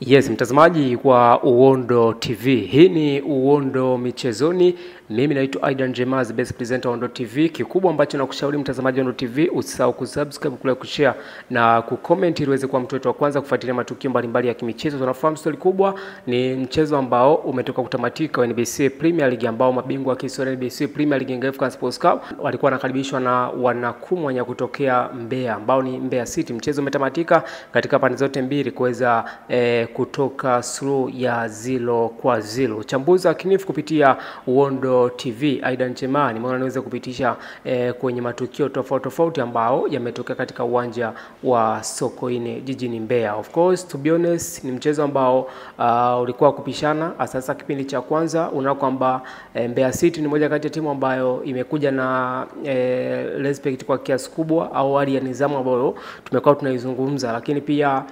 Yes, mtazamaji wa Uondo TV. Hii ni Uondo Michezoni. Mimi naitwa Aidan Jemaz, best presenter Uondo TV. Kikubwa ambacho nakushauri mtazamaji wa Uondo TV, usisahau kusubscribe, kule kushare na kucomment ili uweze kuwa mtu wetu wa kwanza kufuatilia matukio mbalimbali ya kimichezo. Tunafahamu story kubwa ni mchezo ambao umetoka kutamatika wa NBC Premier League, ambao mabingwa wa kihistoria NBC Premier League Young Africans Sports Club walikuwa wanakaribishwa na wanakumwanya kutokea Mbeya, ambao ni Mbeya City. Mchezo umetamatika katika pande zote mbili kuweza kutoka suluhu ya 0-0. Uchambuzi wa kinifu kupitia Uondo TV, Aidan Chemani mbona naweza kupitisha kwenye matukio tofauti ambao yametokea katika uwanja wa Sokoine jijini Mbeya. Of course, to be honest, ni mchezo ambao ulikuwa kupishana. Sasa kipindi cha kwanza unaona kwamba Mbeya City ni moja kati ya timu ambayo imekuja na respect kwa kiasi kubwa, au hali ya nidhamu ambayo tumekuwa tunaizungumza, lakini pia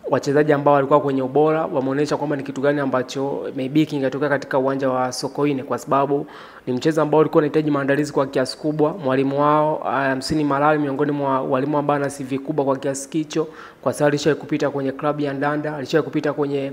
wachezaji ambao walikuwa kwenye ubora wameonyesha kwamba ni kitu gani ambacho maybe kingetokea katika uwanja wa Sokoine, kwa sababu ni mchezo ambao ulikuwa unahitaji maandalizi kwa kiasi kubwa. Mwalimu wao Msini Malali miongoni mwa walimu ambao ana CV kubwa kwa kiasi kicho, kwa sababu alishawahi kupita kwenye klabu ya Ndanda, alishawahi kupita kwenye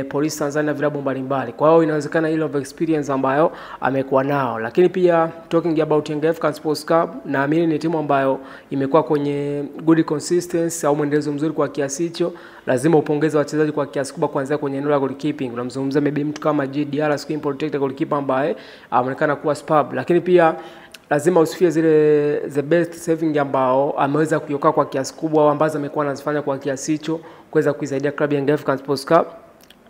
Police Tanzania, vilabu mbalimbali. Kwa hiyo inawezekana ile of experience ambayo amekuwa nao. Lakini pia talking about Young Africans Sports Club, naamini ni timu ambayo imekuwa kwenye good consistency au mwendelezo mzuri kwa kiasi hicho. Lazima upongeze wachezaji kwa kiasi kubwa, kuanzia kwenye eneo la goalkeeping. Unamzungumzia maybe mtu kama JDR, screen protector goalkeeper ambaye anaonekana kuwa superb, lakini pia lazima usifie zile the best saving ambao ameweza kuyoka kwa kiasi kubwa, ambazo amekuwa anazifanya kwa kiasi hicho kuweza kuisaidia klabu ya Young Africans Sports Club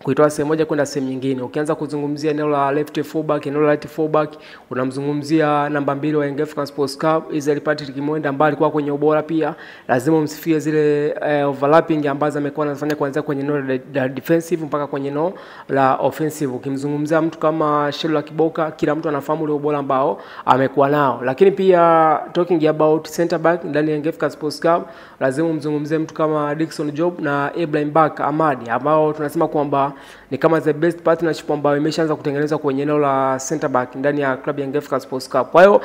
kuitoa sehemu moja kwenda sehemu nyingine. Ukianza kuzungumzia eneo la left fullback, eneo la right fullback, unamzungumzia namba 2 wa Young Africans Sports Club Israel Patrick Mwenda, ambaye alikuwa kwenye ubora pia. Lazima umsifie zile overlapping ambazo amekuwa anafanya kuanzia kwenye eneo la defensive mpaka kwenye eneo la offensive. Ukimzungumzia mtu kama Sheila Kiboka, kila mtu anafahamu ile ubora ambao amekuwa nao. Lakini pia talking about center back ndani ya Young Africans Sports Club, lazima umzungumzie mtu kama Dickson Job na Ibrahim Baka Ahmadi, ambao tunasema kwamba ni kama the best partnership ambayo imeshaanza kutengenezwa kwenye eneo la center back ndani ya club ya Young Africans Sports Club. Kwa hiyo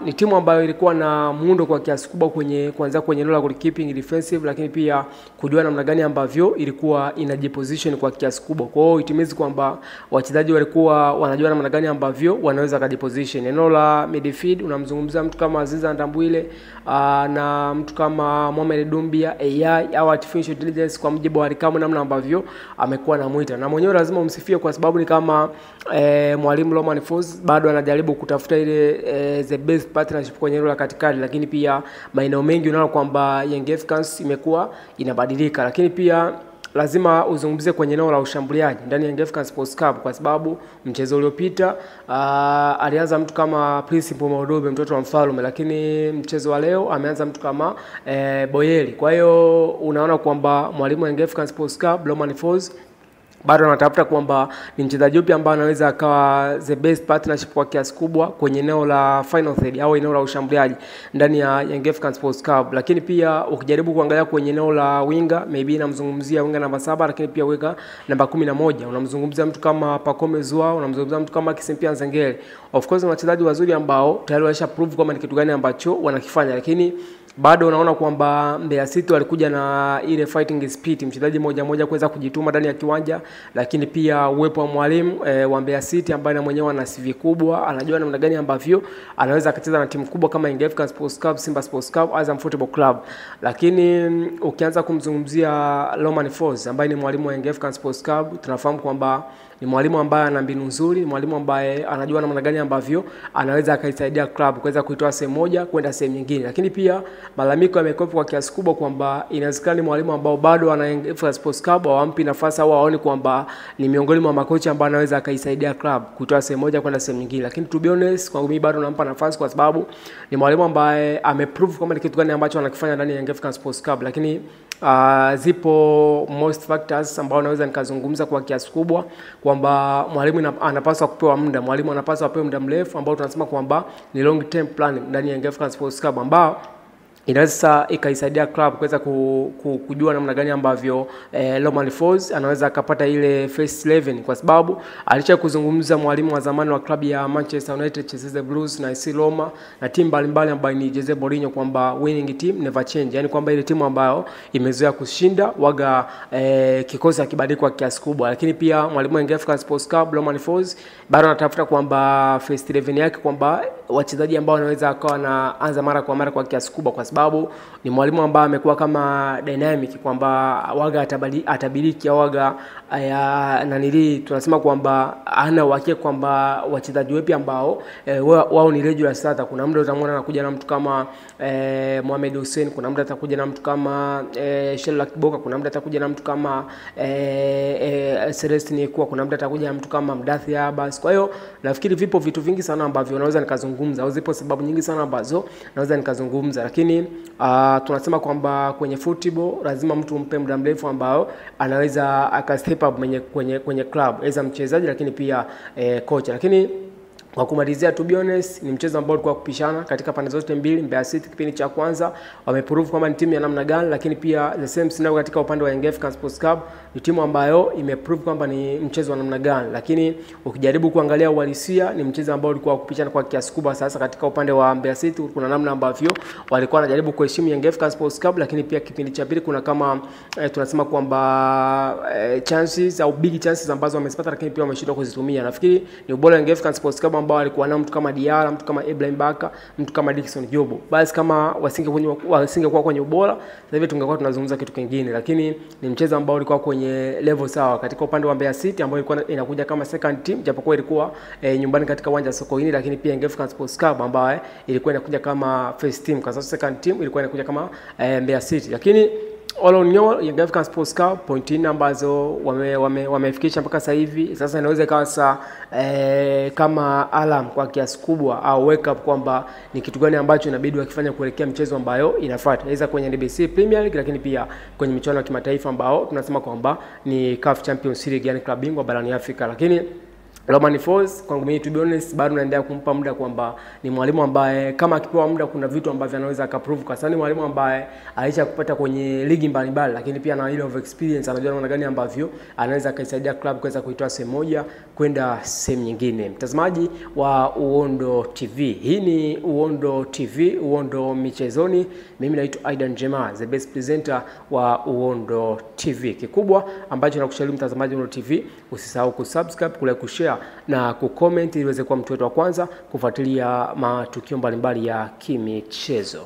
ni timu ambayo ilikuwa na muundo kwa kiasi kubwa kuanzia kwenye eneo la goalkeeping, defensive, lakini pia kujua namna gani ambavyo ilikuwa inajiposition kwa kiasi kubwa. Kwa hiyo itimezi kwamba wachezaji walikuwa wanajua namna gani ambavyo wanaweza kujiposition. Eneo la midfield unamzungumzia mtu kama Aziza Ndambwile na mtu kama Mohamed Dumbia, AI au artificial intelligence, kwa mujibu wa Rikamu namna ambavyo amekuwa anamuita. Na mwenyewe lazima umsifie kwa sababu ni kama mwalimu Romain Folz bado anajaribu kutafuta ile the best partnership kwenye eneo la katikati, lakini pia maeneo mengi unaona kwamba Young Africans imekuwa inabadilika. Lakini pia lazima uzungumzie kwenye eneo la ushambuliaji ndani ya Young Africans Sports Club, kwa sababu mchezo uliopita alianza mtu kama Principal Maudobe, mtoto wa mfalme, lakini mchezo wa leo ameanza mtu kama Boyeli. Kwa hiyo unaona kwamba mwalimu wa Young Africans Sports Club Romain Folz bado anatafuta kwamba ni mchezaji upi ambaye anaweza akawa the best partnership kwa kiasi kubwa kwenye eneo la final third au eneo la ushambuliaji ndani ya Young Africans Sports Club. Lakini pia ukijaribu kuangalia kwenye eneo la winga, maybe namzungumzia winga namba 7, lakini pia winga namba 11, unamzungumzia mtu kama Pacome Zouzoua, unamzungumzia mtu kama Kisimpia Nzengeli. Of course ni wachezaji wazuri ambao tayari walisha prove kwamba ni kitu gani ambacho wanakifanya, lakini bado unaona kwamba Mbeya City walikuja na ile fighting spirit, mchezaji moja kuweza kujituma ndani ya kiwanja, lakini pia uwepo wa mwalimu wa Mbeya City ambaye na mwenyewe ana CV kubwa, anajua namna gani ambavyo anaweza kucheza na timu kubwa kama Young Africans Sports Club, Simba Sports Club, Azam Football Club. Lakini ukianza kumzungumzia Romain Folz ambaye ni mwalimu wa Young Africans Sports Club, tunafahamu kwamba ni mwalimu ambaye ana mbinu nzuri, mwalimu ambaye anajua namna gani ambavyo anaweza akaisaidia club kuweza kuitoa sehemu moja kwenda sehemu nyingine. Lakini pia malalamiko yamekuwepo kwa kiasi kubwa kwamba inawezekana ni mwalimu ambao bado ana Young Africans Sports Club hawampi nafasi au haoni kwamba ni miongoni mwa makocha ambao anaweza akaisaidia club kuitoa sehemu moja kwenda sehemu nyingine. Lakini to be honest, kwangu mimi bado nampa nafasi kwa sababu ni mwalimu ambaye ameprove kwamba ni kitu gani ambacho anakifanya ndani ya Young Africans Sports Club. Lakini zipo most factors ambao naweza nikazungumza kwa kiasi kubwa kwamba mwalimu anapaswa kupewa muda, mwalimu anapaswa apewe muda mrefu ambao tunasema kwamba ni long term planning ndani ya Young Africans Sports Club, ambao inaweza ikaisaidia club kuweza kujua namna gani ambavyo Romain Folz anaweza akapata ile first 11, kwa sababu alisha kuzungumza mwalimu wa zamani wa klabu ya Manchester United, Chelsea the Blues na AS Roma na timu mbalimbali ambayo ni Jose Mourinho, kwamba winning team never change, yani kwamba ile timu ambayo imezoea kushinda waga kikosi hakibadiliki kwa kiasi kubwa. Lakini pia mwalimu wa African Sports Club Romain Folz bado anatafuta kwamba first 11 yake kwamba wachezaji ambao wanaweza akawa na anza mara kwa mara kwa kiasi kubwa, kwa sababu ni mwalimu ambaye amekuwa kama dynamic kwamba waga atabiliki waga tunasema kwamba ana uhakika kwamba wachezaji wepi ambao wao ni regular starter. Kuna muda utamwona anakuja na mtu kama Mohamed Hussein, kuna muda atakuja na mtu kama Sherlock Boka, kuna muda atakuja na mtu kama Celestine Ekwa, kuna muda atakuja na mtu kama Mdathi Abbas. Kwa hiyo nafikiri vipo vitu vingi sana ambavyo naweza nikazungumza, au zipo sababu nyingi sana ambazo naweza nikazungumza, lakini tunasema kwamba kwenye football lazima mtu umpe muda mrefu ambao anaweza akastep up kwenye club as mchezaji, lakini pia coach. Lakini kwa kumalizia, to be honest, ni mchezo ambao ulikuwa kupishana katika pande zote mbili. Mbeya City kipindi cha kwanza wameprove kwamba ni timu ya namna gani, lakini pia the same scenario katika upande wa African Sports Club ni timu ambayo imeprove kwamba ni mchezo wa namna gani. Lakini ukijaribu kuangalia uhalisia, ni mchezo ambao ulikuwa kupishana kwa kiasi kubwa. Sasa katika upande wa Mbeya City kuna namna ambavyo walikuwa wanajaribu kuheshimu African Sports Club, lakini pia kipindi cha pili kuna kama tunasema kwamba chances au big chances ambazo wamezipata, lakini pia wameshindwa kuzitumia. Nafikiri ni ubora wa African Sports Club ambao alikuwa na mtu kama Diarra, mtu kama Ibrahim Baka, mtu kama Dickson Jobo. Basi kama wasingekuwa kwenye ubora, sasa hivi tungekuwa tunazungumza kitu kingine. Lakini ni mchezo ambao ulikuwa kwenye level sawa. Katika upande wa Mbeya City ambao ilikuwa inakuja kama second team, japokuwa ilikuwa nyumbani katika uwanja Sokoine, lakini pia African Sports Club ambayo ilikuwa inakuja kama first team, kwa sababu second team ilikuwa inakuja kama Mbeya City. Lakini all on all, African Sports Club point 4 ambazo wamefikisha mpaka sasa hivi. Sasa inaweza ikawa kama alarm kwa kiasi kubwa au wake up kwamba ni kitu gani ambacho inabidi wakifanya kuelekea mchezo ambayo inafuata, aidha kwenye NBC Premier League, lakini pia kwenye michuano ya kimataifa ambao tunasema kwamba ni CAF Champions League, yani klabu bingwa barani Afrika. Lakini Romain Folz kwangu mimi, to be honest, bado naendelea kumpa muda kwamba ni mwalimu ambaye kama akipewa muda kuna vitu ambavyo anaweza akaprove, kwa sababu ni mwalimu ambaye alisha kupata kwenye ligi mbalimbali, lakini pia ana ile of experience, anajua namna gani ambavyo anaweza kaisaidia club kuweza kuitoa sehemu moja kwenda sehemu nyingine. Mtazamaji wa Uondo TV, hii ni Uondo TV, Uondo Michezoni. Mimi naitwa Aidan Jema, the best presenter wa Uondo TV. Kikubwa ambacho nakushauri mtazamaji wa Uondo TV, usisahau kusubscribe, kushare na kucomment ili uweze kuwa mtu wetu wa kwanza kufuatilia matukio mbalimbali ya kimichezo.